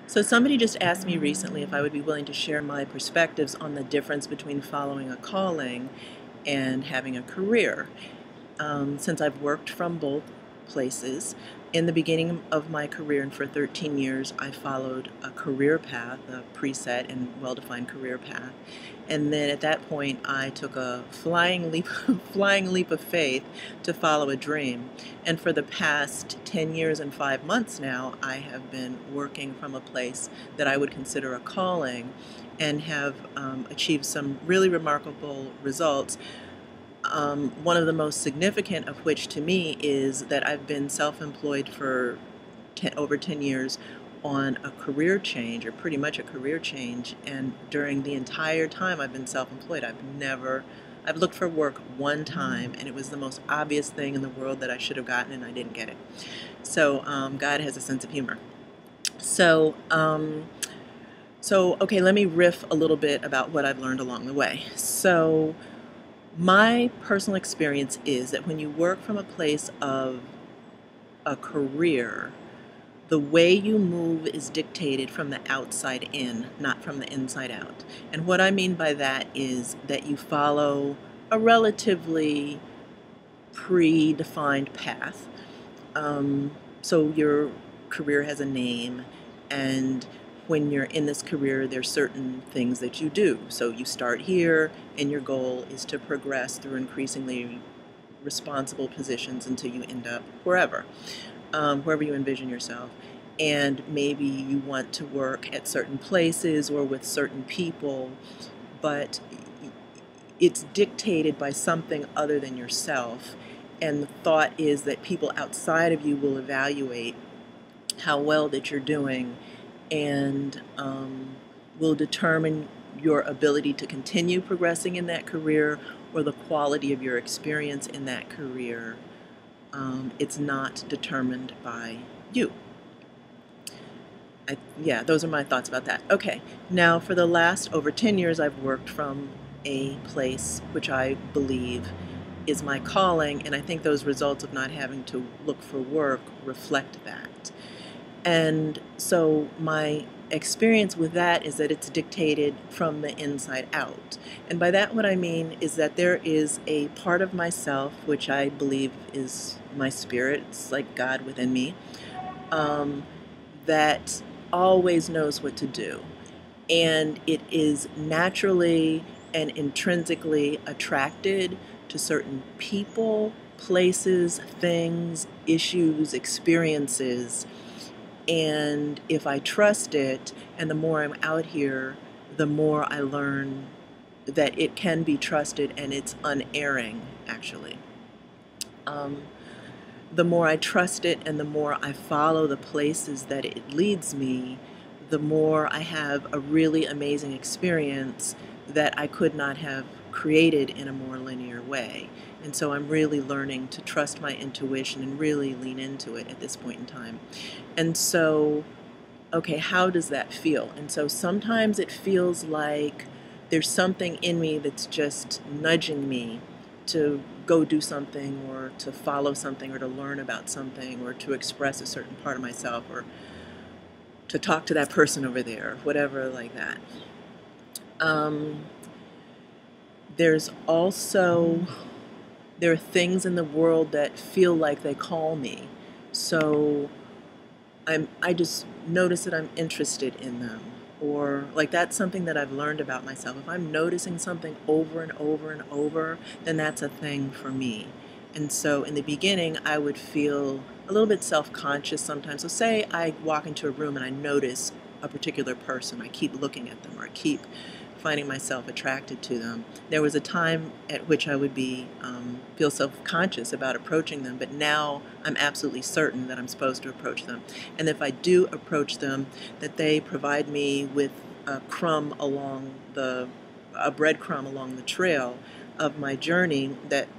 So somebody just asked me recently if I would be willing to share my perspectives on the difference between following a calling and having a career. Since I've worked from both places, in the beginning of my career and for 13 years, I followed a career path, a preset and well-defined career path. And then at that point, I took a flying leap, flying leap of faith to follow a dream. And for the past 10 years and 5 months now, I have been working from a place that I would consider a calling and have achieved some really remarkable results. One of the most significant of which to me is that I've been self-employed for over 10 years on a career change, or pretty much a career change, and during the entire time I've been self-employed, I've looked for work one time, and it was the most obvious thing in the world that I should have gotten, and I didn't get it. So God has a sense of humor. So, okay, let me riff a little bit about what I've learned along the way. So my personal experience is that when you work from a place of a career, the way you move is dictated from the outside in, not from the inside out. And what I mean by that is that you follow a relatively predefined path. So your career has a name, and when you're in this career, there's certain things that you do. So you start here, and your goal is to progress through increasingly responsible positions until you end up wherever you envision yourself. And maybe you want to work at certain places or with certain people, but it's dictated by something other than yourself. And the thought is that people outside of you will evaluate how well that you're doing and will determine your ability to continue progressing in that career or the quality of your experience in that career. It's not determined by you. Yeah, those are my thoughts about that. Okay, now for the last over 10 years, I've worked from a place which I believe is my calling, and I think those results of not having to look for work reflect that. And so my experience with that is that it's dictated from the inside out. And by that what I mean is that there is a part of myself which I believe is my spirit, it's like God within me, that always knows what to do. And it is naturally and intrinsically attracted to certain people, places, things, issues, experiences. And if I trust it, and the more I'm out here, the more I learn that it can be trusted and it's unerring, actually. The more I trust it and the more I follow the places that it leads me, the more I have a really amazing experience that I could not have created in a more linear way. And so I'm really learning to trust my intuition and really lean into it at this point in time. And so, okay, how does that feel? And so sometimes it feels like there's something in me that's just nudging me to go do something or to follow something or to learn about something or to express a certain part of myself or to talk to that person over there, whatever like that. There are things in the world that feel like they call me. So I just notice that I'm interested in them. Or like that's something that I've learned about myself. If I'm noticing something over and over and over, then that's a thing for me. And so in the beginning, I would feel a little bit self-conscious sometimes. So say I walk into a room and I notice a particular person. I keep looking at them or I keep finding myself attracted to them. There was a time at which I would feel self-conscious about approaching them, but now I'm absolutely certain that I'm supposed to approach them. And if I do approach them, that they provide me with a breadcrumb along the trail of my journey that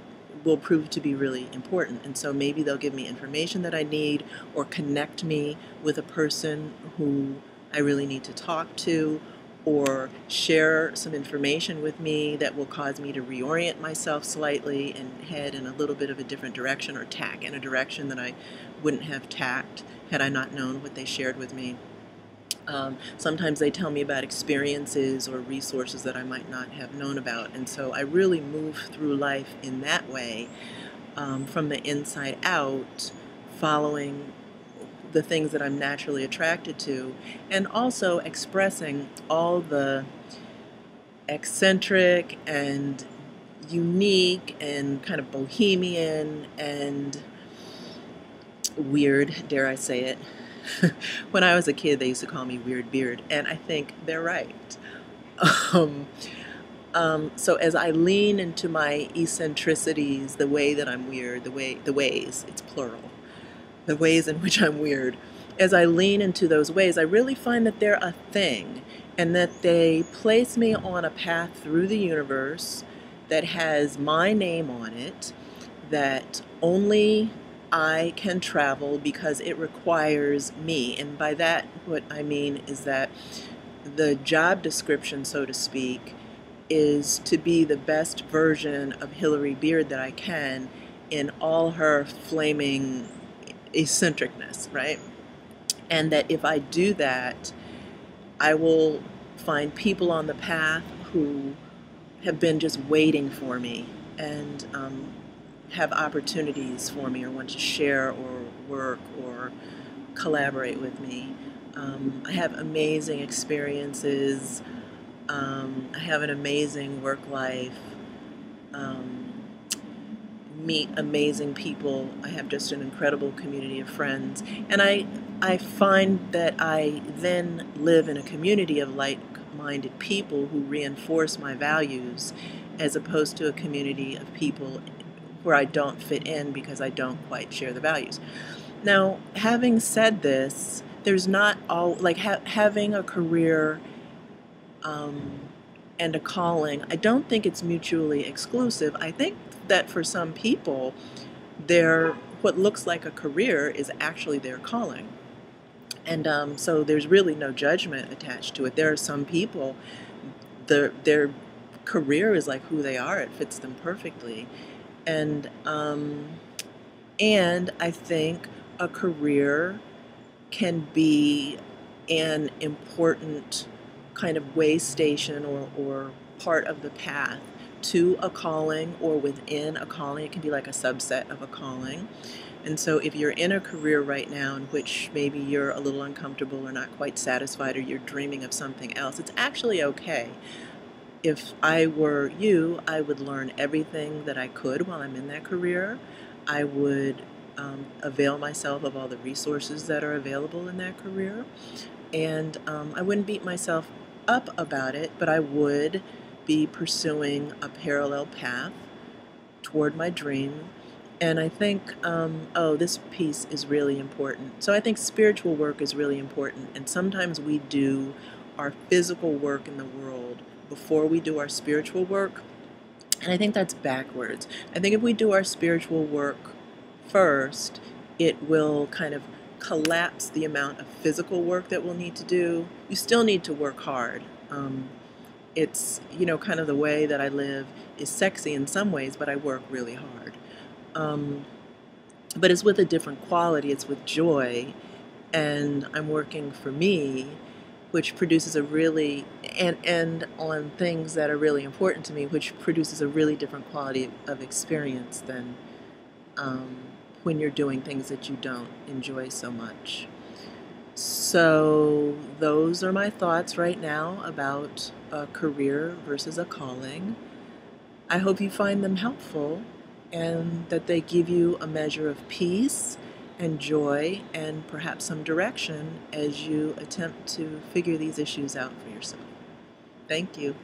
will prove to be really important. And so maybe they'll give me information that I need or connect me with a person who I really need to talk to, or share some information with me that will cause me to reorient myself slightly and head in a little bit of a different direction or tack in a direction that I wouldn't have tacked had I not known what they shared with me. Sometimes they tell me about experiences or resources that I might not have known about. And so I really move through life in that way, from the inside out, following the things that I'm naturally attracted to, and also expressing all the eccentric and unique and kind of bohemian and weird, dare I say it. When I was a kid, they used to call me Weird Beard, and I think they're right. Um, so as I lean into my eccentricities, the way that I'm weird, the ways, it's plural, the ways in which I'm weird, as I lean into those ways, I really find that they're a thing, and that they place me on a path through the universe that has my name on it, that only I can travel because it requires me. And by that, what I mean is that the job description, so to speak, is to be the best version of Hillary Beard that I can in all her flaming eccentricness, right? And that if I do that, I will find people on the path who have been just waiting for me, and have opportunities for me, or want to share or work or collaborate with me. I have amazing experiences. I have an amazing work life. Um, Meet amazing people. I have just an incredible community of friends. And I find that I then live in a community of like-minded people who reinforce my values, as opposed to a community of people where I don't fit in because I don't quite share the values. Now, having said this, there's not all like having a career um, and a calling. I don't think it's mutually exclusive. I think that for some people, their what looks like a career is actually their calling. And so there's really no judgment attached to it. There are some people, their career is like who they are. It fits them perfectly. And I think a career can be an important kind of way station, or part of the path to a calling, or within a calling. It can be like a subset of a calling. And so if you're in a career right now in which maybe you're a little uncomfortable or not quite satisfied, or you're dreaming of something else, it's actually okay. If I were you, I would learn everything that I could while I'm in that career. I would avail myself of all the resources that are available in that career. And I wouldn't beat myself up about it, but I would be pursuing a parallel path toward my dream. And I think, this piece is really important. So I think spiritual work is really important. And sometimes we do our physical work in the world before we do our spiritual work. And I think that's backwards. I think if we do our spiritual work first, it will kind of collapse the amount of physical work that we'll need to do. You still need to work hard. It's, kind of the way that I live is sexy in some ways, but I work really hard. But it's with a different quality. It's with joy, and I'm working for me, which produces a really, and on things that are really important to me, which produces a really different quality of experience than when you're doing things that you don't enjoy so much. So those are my thoughts right now about a career versus a calling. I hope you find them helpful, and that they give you a measure of peace and joy, and perhaps some direction as you attempt to figure these issues out for yourself. Thank you.